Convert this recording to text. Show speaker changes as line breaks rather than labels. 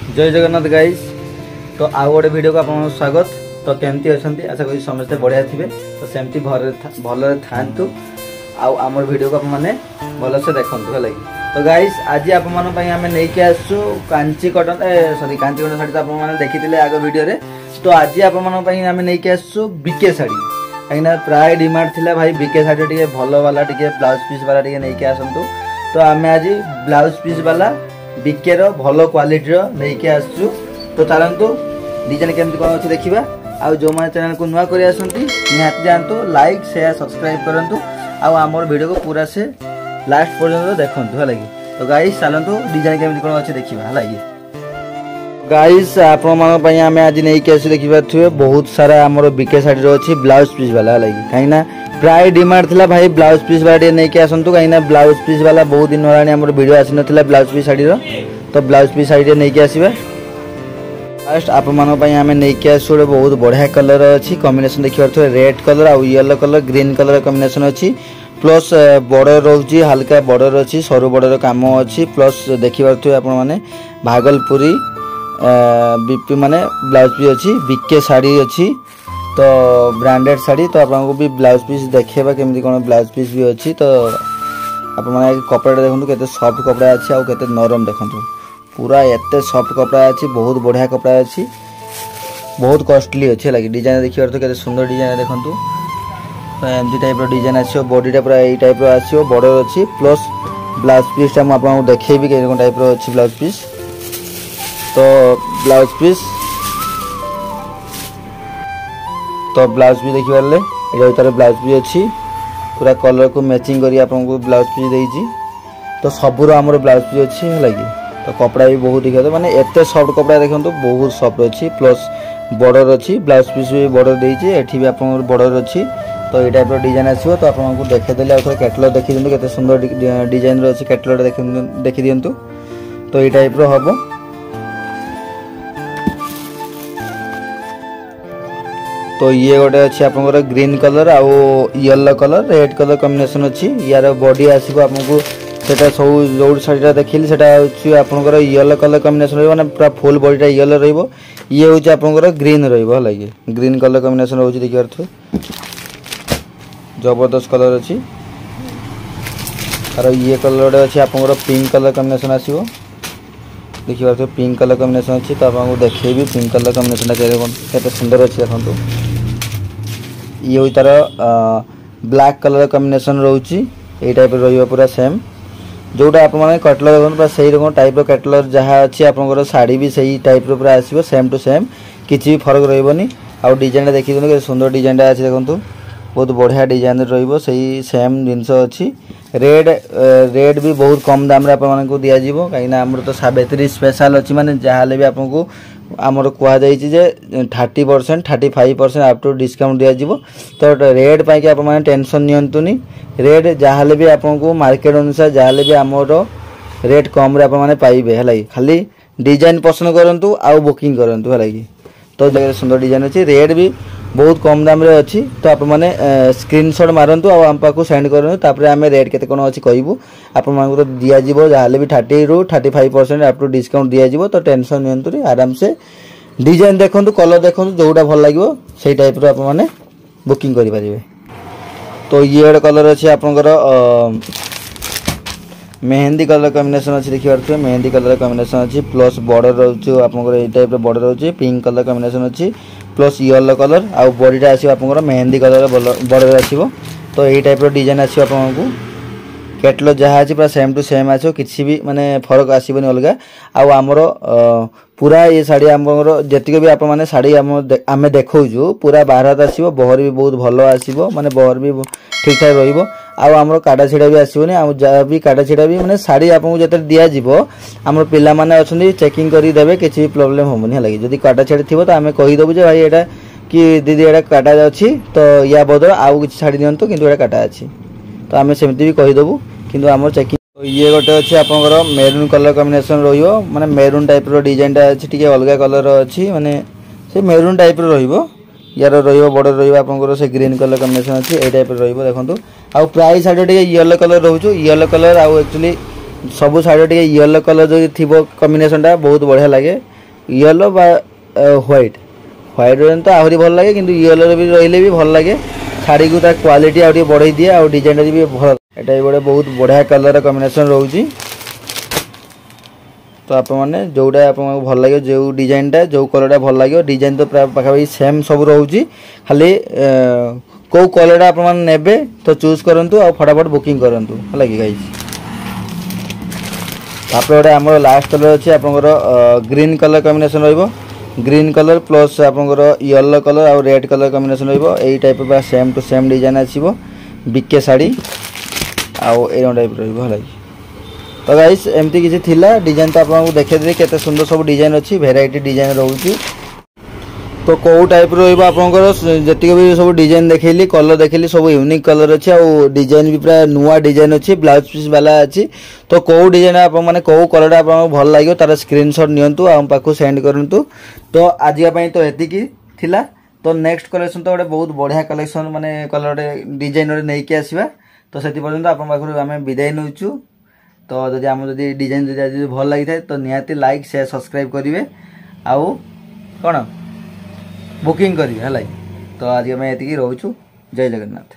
जय जगन्नाथ गाइस। तो आउ गोटे वीडियो को आपन स्वागत। तो केमती अच्छा आशा करी समस्ते बढ़िया थे। तो सेमती भल था आमर वीडियो को आप भलसे देखु है। तो गाइस आज आप नहीं आसु कांची कटन सॉरी कांची कटन शाढ़ी तो आप देखी आग वीडियो रे। तो आज आप नहीं आसु बीके शाढ़ी कहीं प्राय डिमांड थिला भाई बीके शाढ़ी टे भल वाला टे ब्लाउज पीस वाला टे नहीं आसतु। तो आम आज ब्लाउज पीस वाला बीके भल क्वालिटी नहीं आसु। तो चलतु डिजाइन केमती कौन अच्छे देखा। आउ जो मैंने चैनल को नुआ कर निहाती जातु लाइक शेयर सब्सक्राइब करूँ। आमर वीडियो को पूरा से लास्ट पर्यंत देखूँ है। तो गाइस चलतु डिजाइन केमती कौन अच्छे देखा है। गाइस आपण आम आज नहीं आसु देखिए बहुत सारा आमर बीके शाढ़ी अच्छी ब्लाउज पीस वाला है कहीं प्राय डिमांड थिला भाई ब्लाउज पीस वाला नहीं आसतु कहीं ब्लाउज पीस वाला बहुत दिन होगा आम वीडियो आसी ना ब्लाउज पीस शाढ़ी। तो ब्लाउज पीस शाढ़ी नहीं आसवे फास्ट आप आम नहीं आसु गोटे बहुत बढ़िया कलर अच्छी कॉम्बिनेशन देखिए रेड कलर आउ yellow colour green colour combination अच्छी प्लस बॉर्डर रोची हल्का बॉर्डर अच्छी सरू बॉर्डर काम अच्छी प्लस देखिए आप भागलपुरी बीपी माने ब्लाउज पीस अच्छी बीके शाढ़ी अच्छी तो ब्रांडेड शाढ़ी। तो आपको भी ब्लाउज पीस देखा केमती कौन ब्लाउज पीस भी अच्छी। तो आप कपड़ा देखो के सॉफ्ट कपड़ा अच्छी आउ के नरम देखो पूरा एत सॉफ्ट कपड़ा अच्छी बहुत बढ़िया कपड़ा अच्छी बहुत कॉस्टली अच्छे लगे। डिजाइन देखिए तो केते सुंदर डिजाइन देखो। तो एमती टाइप डिजाइन आसो बॉडीटा पूरा यही टाइप आसो बॉर्डर अच्छी प्लस ब्लाउज पीसटा मुझे देखेबी के टाइप अच्छी ब्लाउज पीस। तो ब्लाउज पीस देखी पारे ये तार ब्लाउज पीस अच्छी पूरा कलर को मैचिंग करी आपको ब्लाउज पीस देती। तो सबूर आमर ब्लाउज पीस अच्छी है। तो कपड़ा भी बहुत देखा माने एत सॉफ्ट कपड़ा देखो बहुत सॉफ्ट अच्छी प्लस बॉर्डर अच्छी ब्लाउज पीस भी बॉर्डर देती एठी भी आप बॉर्डर अच्छी। तो ये टाइप डिजाइन आसो। तो आपको देखेदेले आउ कैटलॉग देखी दिंतु केते सुंदर डिजाइन अच्छी कैटलॉग देखी दिंतु। तो ये टाइप हम तो ये गोटे अच्छी आप ग्रीन कलर आउ yellow colour red colour combination अच्छी यार बॉडी आसो आपको सेटा सब जो शाढ़ी देखिली से आपंकर येलो कलर कॉम्बिनेशन रहा पूरा फुल बॉडीटा येलो रो ये हूँ आपंकर ग्रीन रही ग्रीन कलर कॉम्बिनेशन रोचे देखिए जबरदस्त कलर अच्छी और ये कलर अच्छी आपंकर पिंक कलर कॉम्बिनेशन आसो देखिए पिंक कलर कॉम्बिनेशन अच्छी। तो आपको देखेबी पिंक कलर कॉम्बिनेशन केते सुंदर अच्छी देखो। ये हूँ तार ब्लैक कलर कॉम्बिनेशन रोची ये टाइप रही पूरा सेम जोटा आप कैटलॉग देखो पूरा सही रकम टाइप कैटलॉग जहाँ अच्छी आपंकर शाढ़ी भी सही टाइप पूरा आसो सेम टू सेम किसी भी फरक रही। आउ डिजाइन देखी दिखाँ सुंदर डिजाइन अच्छी देखो बहुत बढ़िया डिजाइन रही सेम जिनस अच्छी रेट भी बहुत कम दाम आपको दिज्व कहीं आमर तो सावित्री स्पेशल अच्छी माने जहाँ भी आपको आमर कहुई 30% 35% आप टू डिस्काउंट दिज्व। तो रेट पाई आप टेंशन नियंतुनी रेट जहाँ भी आपको मार्केट अनुसार जहाँ भी आमर रेट कम पाइबे है खाली डिजाइन पसंद करूँ आउ बुकिंग करूँ है। तो सुंदर डिजाइन अच्छी रेट भी बहुत कम दाम रे अच्छी। तो आप मैंने स्क्रीनशॉट मारंतु आम पाक सेंड करूँ आम रेट केते कौन अच्छी कहूँ आप तो दिज्व जहाँ भी 30 ରୁ 35% आप टू डिस्काउंट दिज्व। तो टेंशन नियंतुनी आराम से डिजाइन देखूँ कलर देखूँ जोटा भल लगे से टाइप आप बुकिंग करें। तो ये गोटे कलर अच्छी आपंकर मेहंदी कलर कॉम्बिनेशन अच्छी देखिए मेहंदी कलर कॉम्बिनेशन अच्छी प्लस बॉर्डर रोचे आपंकर ये टाइप बॉर्डर रोचे पिंक कलर कॉम्बिनेशन अच्छी प्लस येलो कलर आउ बॉडीटा आसो आपंकर मेहंदी कलर बॉर्डर आसो। तो यही टाइप डिजाइन आसो आपको कैटलॉग जहाँ अच्छी पूरा सेम टू सेम आसो किसी भी माने फरक आसबनी अलग। आमर पूरा ये शाढ़ी आमर जी भी आप शाढ़ी आम देखु पूरा बाहर आसो बहर भी बहुत भल आसो माने बहर भी ठीक ठाक रही। आमर काटा छिड़ा भी आसोनी जहाँ भी काटा छिड़ा भी मैंने शाढ़ी आपको जो दिज्व आम पिला माने अच्छा चेकिंग करदे किसी भी प्रोब्लेम होनी है। जदि काटा छिड़ी थी तो आम कहीदेवु जो भाई यहाँ कि दीदी यहाँ काटा अच्छी तो या बदल आउ कि शाढ़ी दिंतु कि काटा अच्छी तो आम सेमती भी कहीदेवु कि आम चेकिंग। ये गोटे अच्छी आपंकर मेरून कलर कॉम्बिनेशन रो माने मेरून टाइप डिजाइनटा अच्छी अलग कलर अच्छी माने से मेरून टाइप यार बॉर्डर रहा से ग्रीन कलर कॉम्बिनेशन अच्छी ये टाइप देखो। आउ प्राइस शाढ़ी टे येलो कलर रोचु येलो कलर आउ एक्चुअली सब शाढ़ी टे येलो कलर जो थी कॉम्बिनेशन टा बहुत बढ़िया लगे येलो बा व्हाइट व्हाइट रही तो आहरी भल लगे किंतु येलो भी रहिले भी भल लगे शाड़ी को क्वालिटी आउ बढ़ई दिए आउ डिजाइन भी भल एटा गोटे बहुत बढ़िया कलर कॉम्बिनेशन रोची तो आप मैंने जोटा आप भल लगे जो डिजाइनटा जो कलरटा भल लगे डिजाइन तो प्राय पाखापाखि सेम सब रोची खाली कौ कलरटा आप ने तो चूज करूँ आ फटाफट बुकिंग करूँ है कि गाइस गोटे आम लास्ट कलर अच्छे आप ग्रीन कलर कॉम्बिनेशन रही ग्रीन कलर प्लस आपंकर येलो कलर आउ रेड कलर कॉम्बिनेशन रही type same to same design आसो बीके शाड़ी आउ ए टाइप रही तो गाइस एमती किसी थिला डिजाइन तो आपको देखिए केते सुंदर सब डिजाइन अच्छी भेराइटी डिजाइन रोची तो कौ टाइप रहा जी भी सब डिजाइन देखली कलर देखली सब यूनिक कलर अच्छे आउ डिजाइन भी प्राय नुआ डिजाइन अच्छी ब्लाउज पीस वाला अच्छी तो कौ डिजाइन आप माने कौ कलर आपको भल लगे तार स्क्रीनशॉट नियंतु आम पाखु सेंड करंतु तो आज तो एतिकी थिला तो नेक्स्ट कलेक्शन तो गोटे बहुत बढ़िया कलेक्शन माने कलर डिजाइन नहीं कि आसवा तो से पर्यंत आप पाखु आम विदाय नौचु तो जदि आम जदि डिजाइन जदि भल लगी था तो निहाती लाइक शेयर सब्सक्राइब करेंगे आउ कौन बुकिंग करेंगे है तो आज आम ये रोचु जय जगन्नाथ।